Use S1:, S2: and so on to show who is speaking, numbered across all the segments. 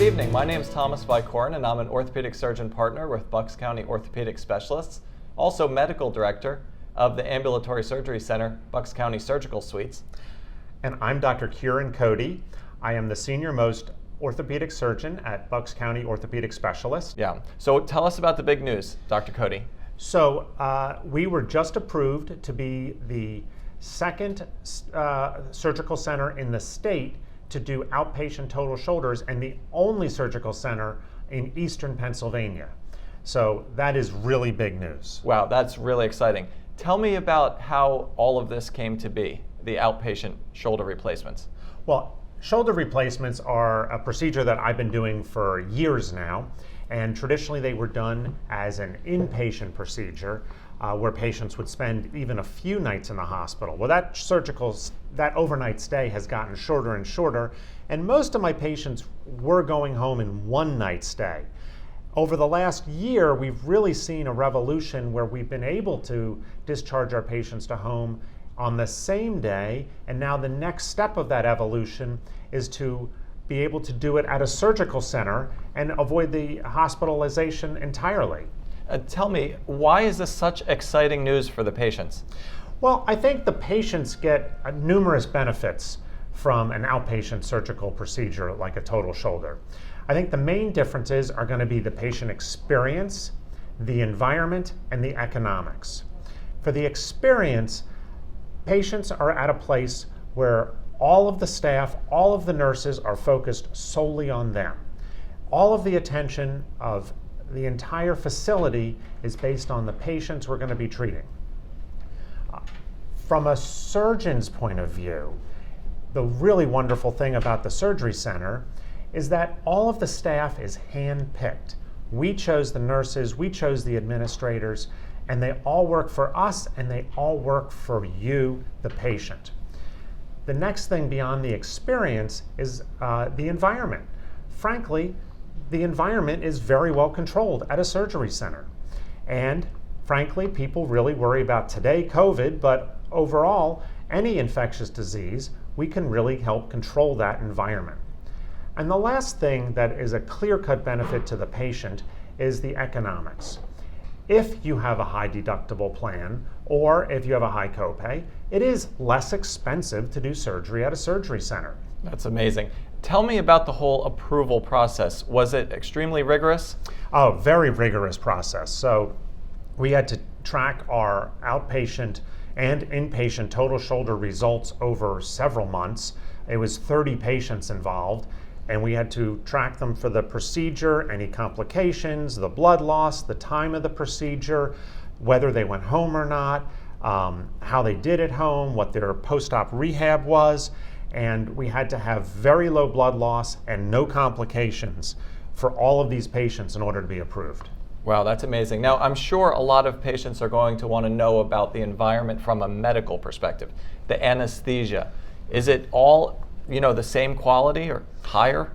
S1: Good evening. My name is Thomas Vicorn, and I'm an orthopedic surgeon partner with Bucks County Orthopedic Specialists, also medical director of the Ambulatory Surgery Center, Bucks County Surgical Suites.
S2: And I'm Dr. Kieran Cody. I am the senior most orthopedic surgeon at Bucks County Orthopedic Specialist.
S1: Yeah. So tell us about the big news, Dr. Cody.
S2: So we were just approved to be the second surgical center in the state to do outpatient total shoulders and the only surgical center in eastern Pennsylvania. So that is really big news.
S1: Wow, that's really exciting. Tell me about how all of this came to be, the outpatient shoulder replacements.
S2: Well, shoulder replacements are a procedure that I've been doing for years now, and traditionally they were done as an inpatient procedure where patients would spend even a few nights in the hospital. Well, that overnight stay has gotten shorter and shorter, and most of my patients were going home in one night stay. Over the last year, we've really seen a revolution where we've been able to discharge our patients to home on the same day, and now the next step of that evolution is to be able to do it at a surgical center and avoid the hospitalization entirely.
S1: Tell me, why is this such exciting news for the patients?
S2: Well, I think the patients get numerous benefits from an outpatient surgical procedure like a total shoulder. I think the main differences are going to be the patient experience, the environment, and the economics. For the experience, patients are at a place where all of the staff, all of the nurses are focused solely on them. All of the attention of the entire facility is based on the patients we're going to be treating. From a surgeon's point of view, the really wonderful thing about the surgery center is that all of the staff is hand-picked. We chose the nurses, we chose the administrators, and they all work for us and they all work for you, the patient. The next thing beyond the experience is the environment. Frankly, the environment is very well controlled at a surgery center. And frankly, people really worry about today COVID, but overall, any infectious disease, we can really help control that environment. And the last thing that is a clear-cut benefit to the patient is the economics. If you have a high deductible plan or if you have a high copay, it is less expensive to do surgery at a surgery center.
S1: That's amazing. Tell me about the whole approval process. Was it extremely rigorous?
S2: Oh, very rigorous process. So we had to track our outpatient and inpatient total shoulder results over several months. It was 30 patients involved, and we had to track them for the procedure, any complications, the blood loss, the time of the procedure, whether they went home or not, how they did at home, what their post-op rehab was, and we had to have very low blood loss and no complications for all of these patients in order to be approved.
S1: Wow, that's amazing. Now, I'm sure a lot of patients are going to want to know about the environment from a medical perspective. The anesthesia, is it all, the same quality or higher?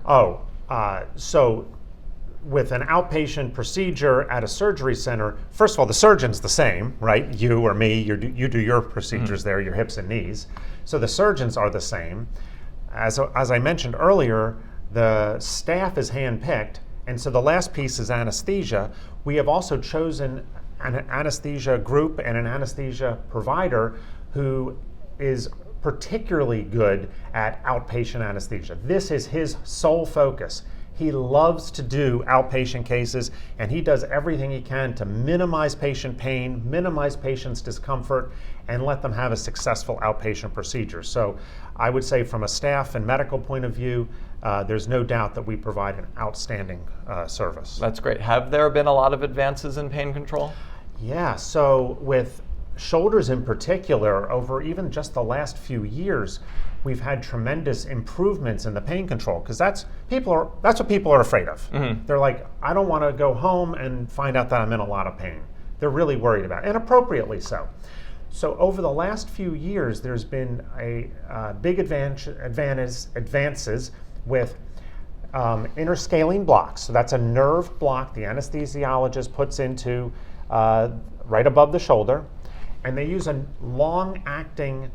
S2: So with an outpatient procedure at a surgery center, first of all, the surgeon's the same, right? You or me, you do your procedures there, your hips and knees. So the surgeons are the same. As I mentioned earlier, the staff is handpicked, and so the last piece is anesthesia. We have also chosen an anesthesia group and an anesthesia provider who is particularly good at outpatient anesthesia. This is his sole focus. He loves to do outpatient cases, and he does everything he can to minimize patient pain, minimize patient's discomfort, and let them have a successful outpatient procedure. So I would say from a staff and medical point of view, there's no doubt that we provide an outstanding service.
S1: That's great. Have there been a lot of advances in pain control?
S2: Yeah, so with shoulders in particular, over even just the last few years, we've had tremendous improvements in the pain control, because that's what people are afraid of. Mm-hmm. They're like, I don't want to go home and find out that I'm in a lot of pain. They're really worried about it, and appropriately so. So over the last few years, there's been a big advances with interscalene blocks. So that's a nerve block the anesthesiologist puts into right above the shoulder, and they use a long-acting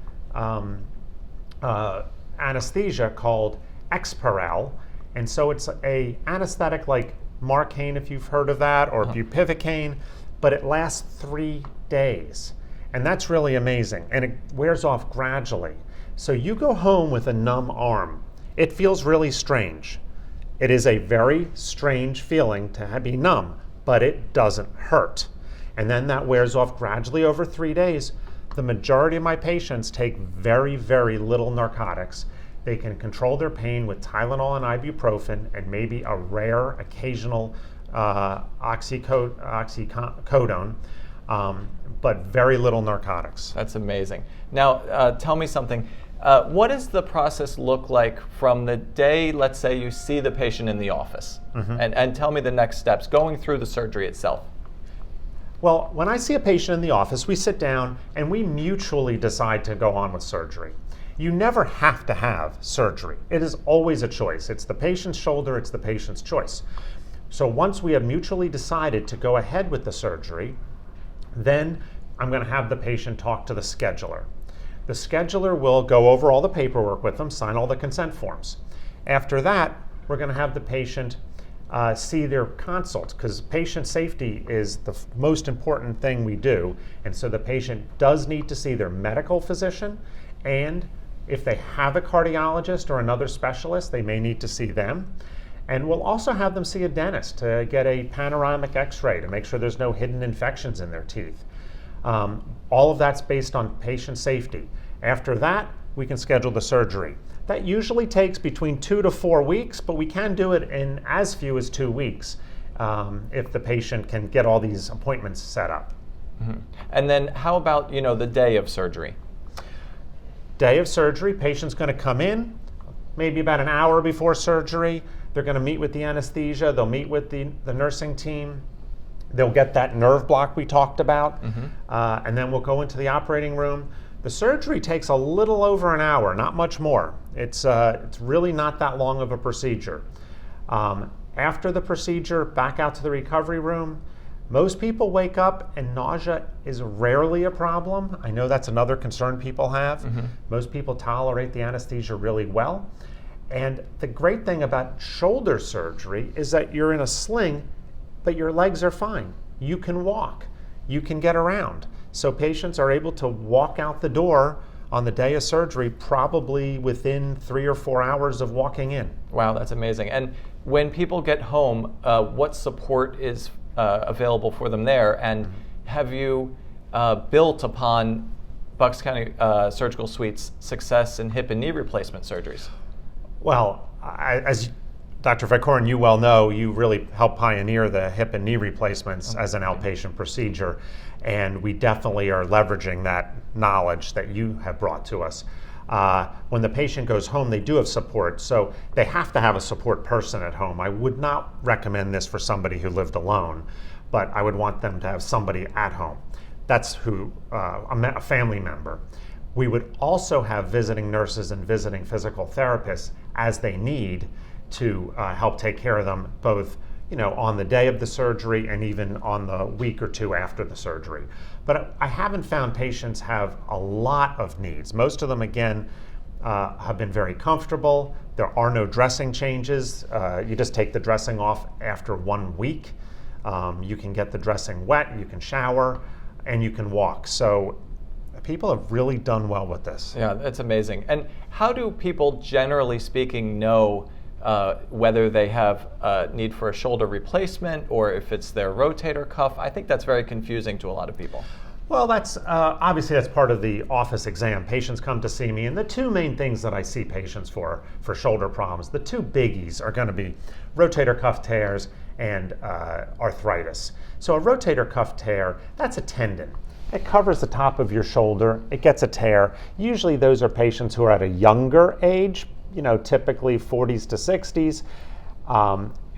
S2: anesthesia called Exparel, And so it's a anesthetic like Marcaine, if you've heard of that, or bupivacaine, but it lasts 3 days. And that's really amazing. And it wears off gradually. So you go home with a numb arm. It feels really strange. It is a very strange feeling to be numb, but it doesn't hurt. And then that wears off gradually over 3 days. The majority of my patients take very, very little narcotics. They can control their pain with Tylenol and ibuprofen and maybe a rare occasional oxycodone, but very little narcotics.
S1: That's amazing. Now, tell me something. What does the process look like from the day, let's say, you see the patient in the office? And tell me the next steps, going through the surgery itself.
S2: Well, when I see a patient in the office, we sit down and we mutually decide to go on with surgery. You never have to have surgery. It is always a choice. It's the patient's shoulder, it's the patient's choice. So once we have mutually decided to go ahead with the surgery, then I'm going to have the patient talk to the scheduler. The scheduler will go over all the paperwork with them, sign all the consent forms. After that, we're going to have the patient see their consult, because patient safety is the most important thing we do. And so the patient does need to see their medical physician, and if they have a cardiologist or another specialist, they may need to see them. And we'll also have them see a dentist to get a panoramic x-ray to make sure there's no hidden infections in their teeth. All of that's based on patient safety. After that, we can schedule the surgery. That usually takes between 2 to 4 weeks, but we can do it in as few as 2 weeks if the patient can get all these appointments set up.
S1: And then how about, the day of surgery?
S2: Day of surgery, patient's going to come in maybe about an hour before surgery. They're going to meet with the anesthesia. They'll meet with the nursing team. They'll get that nerve block we talked about, and then we'll go into the operating room. The surgery takes a little over an hour, not much more. It's really not that long of a procedure. After the procedure, back out to the recovery room. Most people wake up and nausea is rarely a problem. I know that's another concern people have. Most people tolerate the anesthesia really well. And the great thing about shoulder surgery is that you're in a sling, but your legs are fine. You can walk, you can get around. So patients are able to walk out the door on the day of surgery, probably within 3 or 4 hours of walking in.
S1: Wow, that's amazing. And when people get home, what support is available for them there? And have you built upon Bucks County Surgical Suite's success in hip and knee replacement surgeries?
S2: Well, as Dr. Vickoren, you well know, you really helped pioneer the hip and knee replacements as an outpatient procedure, and we definitely are leveraging that knowledge that you have brought to us. When the patient goes home, they do have support, so they have to have a support person at home. I would not recommend this for somebody who lived alone, but I would want them to have somebody at home. That's a family member. We would also have visiting nurses and visiting physical therapists as they need to help take care of them both on the day of the surgery and even on the week or two after the surgery. But I haven't found patients have a lot of needs. Most of them, again, have been very comfortable. There are no dressing changes. You just take the dressing off after 1 week. You can get the dressing wet, you can shower, and you can walk. So people have really done well with this.
S1: Yeah, that's amazing. And how do people, generally speaking, know whether they have a need for a shoulder replacement or if it's their rotator cuff? I think that's very confusing to a lot of people.
S2: Well, that's obviously that's part of the office exam. Patients come to see me, and the two main things that I see patients for shoulder problems, the two biggies are going to be rotator cuff tears and arthritis. So a rotator cuff tear, that's a tendon. It covers the top of your shoulder, it gets a tear. Usually those are patients who are at a younger age, typically 40s to 60s,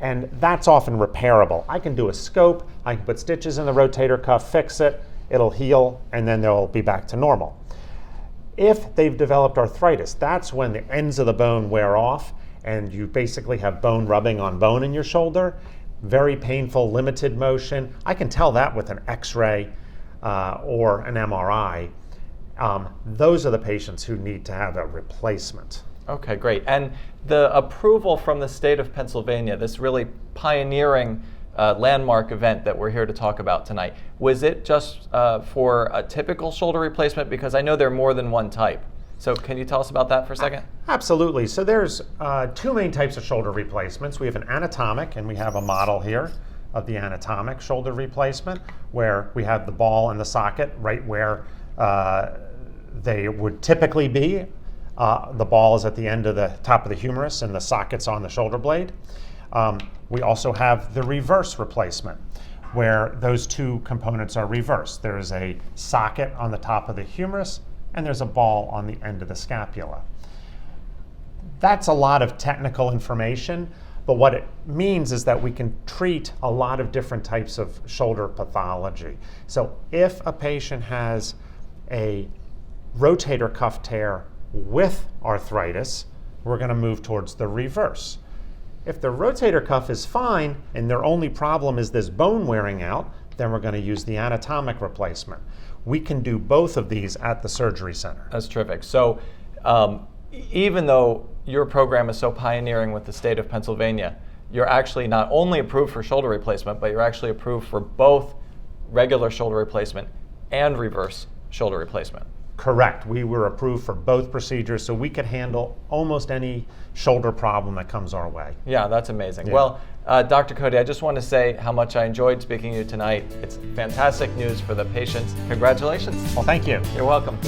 S2: and that's often repairable. I can do a scope, I can put stitches in the rotator cuff, fix it, it'll heal, and then they'll be back to normal. If they've developed arthritis, that's when the ends of the bone wear off and you basically have bone rubbing on bone in your shoulder. Very painful, limited motion. I can tell that with an x-ray or an MRI. Those are the patients who need to have a replacement.
S1: Okay, great. And the approval from the state of Pennsylvania, this really pioneering landmark event that we're here to talk about tonight, was it just for a typical shoulder replacement? Because I know there are more than one type. So can you tell us about that for a second?
S2: Absolutely. So there's two main types of shoulder replacements. We have an anatomic, and we have a model here of the anatomic shoulder replacement, where we have the ball and the socket right where they would typically be. The ball is at the end of the top of the humerus, and the socket's on the shoulder blade. We also have the reverse replacement, where those two components are reversed. There is a socket on the top of the humerus, and there's a ball on the end of the scapula. That's a lot of technical information, but what it means is that we can treat a lot of different types of shoulder pathology. So if a patient has a rotator cuff tear with arthritis, we're going to move towards the reverse. If the rotator cuff is fine and their only problem is this bone wearing out, then we're going to use the anatomic replacement. We can do both of these at the surgery center.
S1: That's terrific. So even though your program is so pioneering with the state of Pennsylvania, you're actually not only approved for shoulder replacement, but you're actually approved for both regular shoulder replacement and reverse shoulder replacement.
S2: Correct. We were approved for both procedures, so we could handle almost any shoulder problem that comes our way.
S1: Yeah, that's amazing.
S2: Yeah.
S1: Well, Dr. Cody, I just want to say how much I enjoyed speaking to you tonight. It's fantastic news for the patients. Congratulations.
S2: Well, thank you.
S1: You're welcome.